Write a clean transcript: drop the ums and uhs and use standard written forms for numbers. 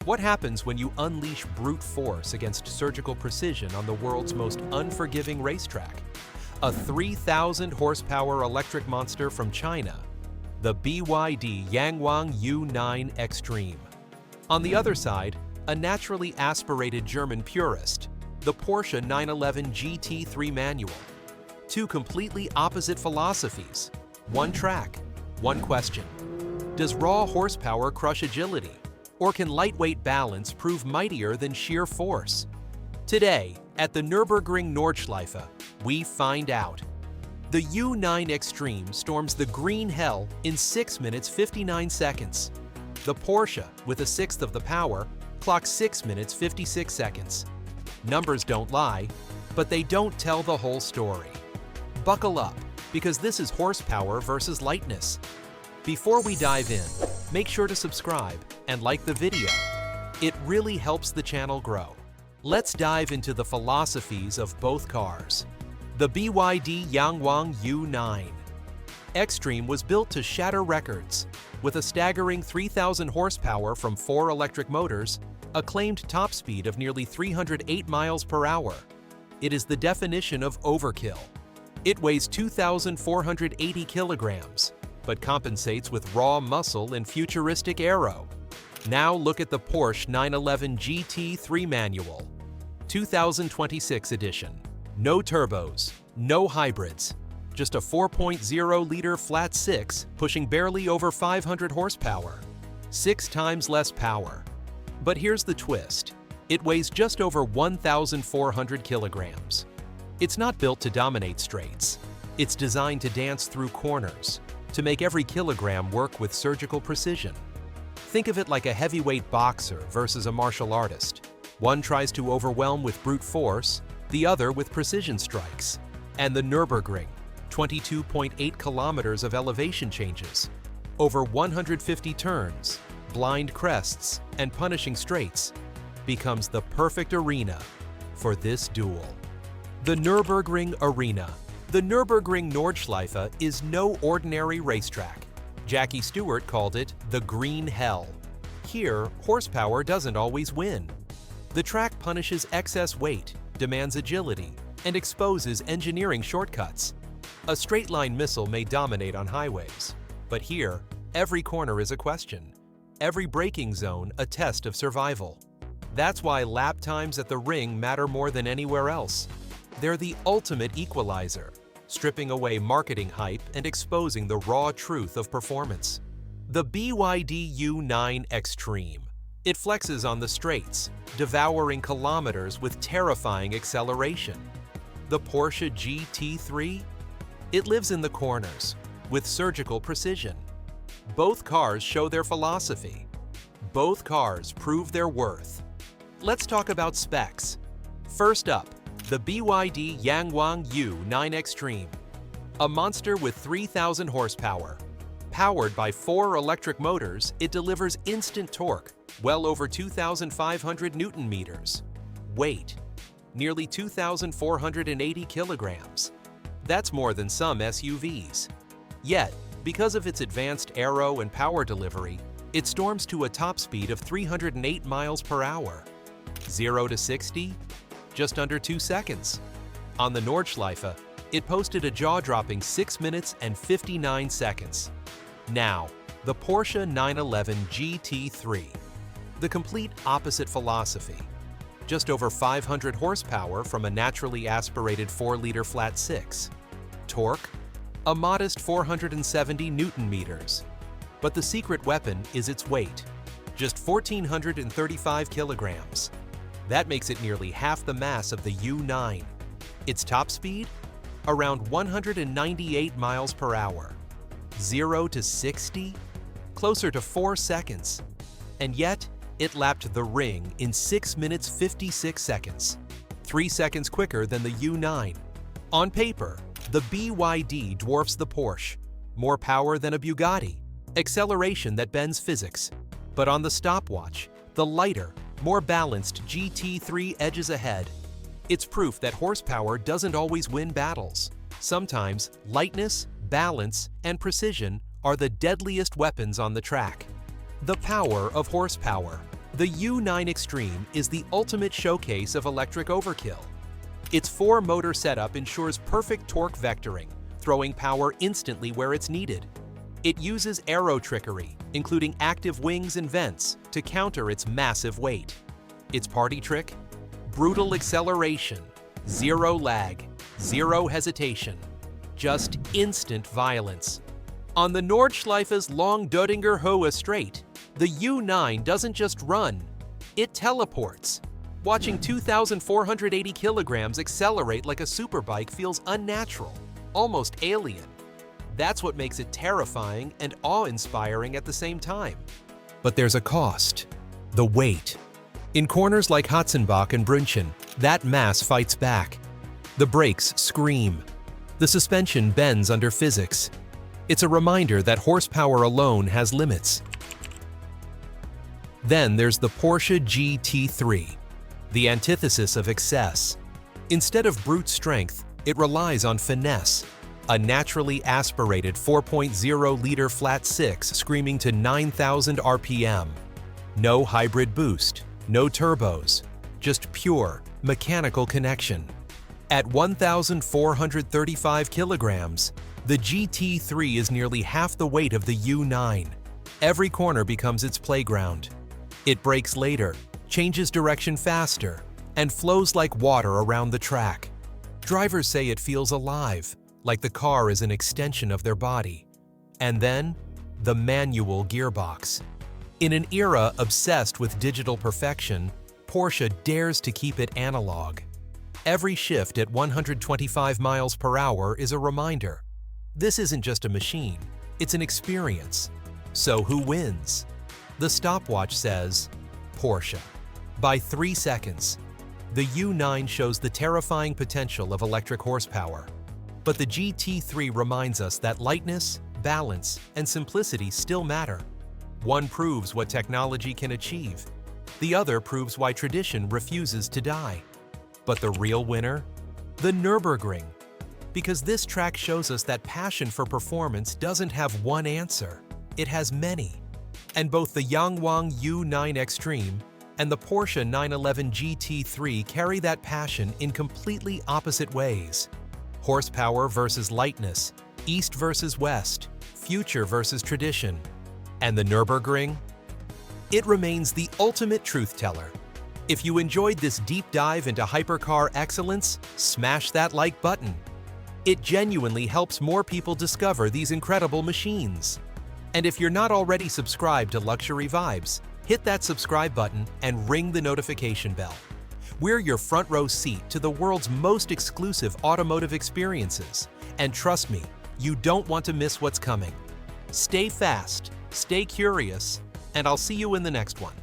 What happens when you unleash brute force against surgical precision on the world's most unforgiving racetrack? A 3,000 horsepower electric monster from China, the BYD Yangwang U9 Xtreme. On the other side, a naturally aspirated German purist, the Porsche 911 GT3 manual. Two completely opposite philosophies, one track, one question. Does raw horsepower crush agility? Or can lightweight balance prove mightier than sheer force? Today, at the Nürburgring Nordschleife, we find out. The U9 Xtreme storms the green hell in 6 minutes 59 seconds. The Porsche, with a sixth of the power, clocks 6 minutes 56 seconds. Numbers don't lie, but they don't tell the whole story. Buckle up, because this is horsepower versus lightness. Before we dive in, make sure to subscribe and like the video. It really helps the channel grow. Let's dive into the philosophies of both cars. The BYD Yangwang U9 Xtreme was built to shatter records. With a staggering 3,000 horsepower from 4 electric motors, a claimed top speed of nearly 308 miles per hour. It is the definition of overkill. It weighs 2,480 kilograms, but compensates with raw muscle and futuristic aero. Now look at the Porsche 911 GT3 manual, 2026 edition. No turbos, no hybrids, just a 4.0-liter flat six pushing barely over 500 horsepower, 6 times less power. But here's the twist. It weighs just over 1,400 kilograms. It's not built to dominate straights. It's designed to dance through corners, to make every kilogram work with surgical precision. Think of it like a heavyweight boxer versus a martial artist. One tries to overwhelm with brute force, the other with precision strikes. And the Nürburgring, 22.8 kilometers of elevation changes, over 150 turns, blind crests, and punishing straights, becomes the perfect arena for this duel. The Nürburgring Arena. The Nürburgring Nordschleife is no ordinary racetrack. Jackie Stewart called it the green hell. Here, horsepower doesn't always win. The track punishes excess weight, demands agility, and exposes engineering shortcuts. A straight-line missile may dominate on highways, but here, every corner is a question. Every braking zone a test of survival. That's why lap times at the ring matter more than anywhere else. They're the ultimate equalizer, stripping away marketing hype and exposing the raw truth of performance. The BYD U9 Xtreme. It flexes on the straights, devouring kilometers with terrifying acceleration. The Porsche GT3? It lives in the corners, with surgical precision. Both cars show their philosophy. Both cars prove their worth. Let's talk about specs. First up, the BYD Yangwang U9 Xtreme. A monster with 3,000 horsepower. Powered by 4 electric motors, it delivers instant torque, well over 2,500 Newton meters. Weight, nearly 2,480 kilograms. That's more than some SUVs. Yet, because of its advanced aero and power delivery, it storms to a top speed of 308 miles per hour. 0 to 60? Just under 2 seconds. On the Nordschleife, it posted a jaw-dropping 6 minutes and 59 seconds. Now, the Porsche 911 GT3. The complete opposite philosophy. Just over 500 horsepower from a naturally aspirated 4-liter flat six. Torque? A modest 470 Newton meters. But the secret weapon is its weight. Just 1,435 kilograms. That makes it nearly half the mass of the U9. Its top speed? Around 198 miles per hour. 0 to 60? Closer to 4 seconds. And yet, it lapped the ring in 6 minutes 56 seconds. 3 seconds quicker than the U9. On paper, the BYD dwarfs the Porsche. More power than a Bugatti. Acceleration that bends physics. But on the stopwatch, the lighter, more balanced GT3 edges ahead. It's proof that horsepower doesn't always win battles. Sometimes, lightness, balance, and precision are the deadliest weapons on the track. The power of horsepower. The U9 Xtreme is the ultimate showcase of electric overkill. Its four-motor setup ensures perfect torque vectoring, throwing power instantly where it's needed. It uses aero trickery, including active wings and vents, to counter its massive weight. Its party trick? Brutal acceleration, zero lag, zero hesitation, just instant violence. On the Nordschleife's Long Dödinger Hohe Straight, the U9 doesn't just run, it teleports. Watching 2,480 kilograms accelerate like a superbike feels unnatural, almost alien. That's what makes it terrifying and awe-inspiring at the same time. But there's a cost: the weight. In corners like Hatzenbach and Brünchen, that mass fights back. The brakes scream. The suspension bends under physics. It's a reminder that horsepower alone has limits. Then there's the Porsche GT3, the antithesis of excess. Instead of brute strength, it relies on finesse. A naturally aspirated 4.0-liter flat six screaming to 9,000 RPM. No hybrid boost, no turbos, just pure mechanical connection. At 1,435 kilograms, the GT3 is nearly half the weight of the U9. Every corner becomes its playground. It brakes later, changes direction faster, and flows like water around the track. Drivers say it feels alive, like the car is an extension of their body. And then, the manual gearbox. In an era obsessed with digital perfection, Porsche dares to keep it analog. Every shift at 125 miles per hour is a reminder. This isn't just a machine, it's an experience. So who wins? The stopwatch says, Porsche. By 3 seconds. The U9 shows the terrifying potential of electric horsepower. But the GT3 reminds us that lightness, balance, and simplicity still matter. One proves what technology can achieve. The other proves why tradition refuses to die. But the real winner? The Nürburgring. Because this track shows us that passion for performance doesn't have one answer. It has many. And both the Yangwang U9 Xtreme and the Porsche 911 GT3 carry that passion in completely opposite ways. Horsepower versus lightness, east versus west, future versus tradition. And the Nürburgring? It remains the ultimate truth teller. If you enjoyed this deep dive into hypercar excellence, smash that like button. It genuinely helps more people discover these incredible machines. And if you're not already subscribed to Luxury Vibes, hit that subscribe button and ring the notification bell. We're your front row seat to the world's most exclusive automotive experiences. And trust me, you don't want to miss what's coming. Stay fast, stay curious, and I'll see you in the next one.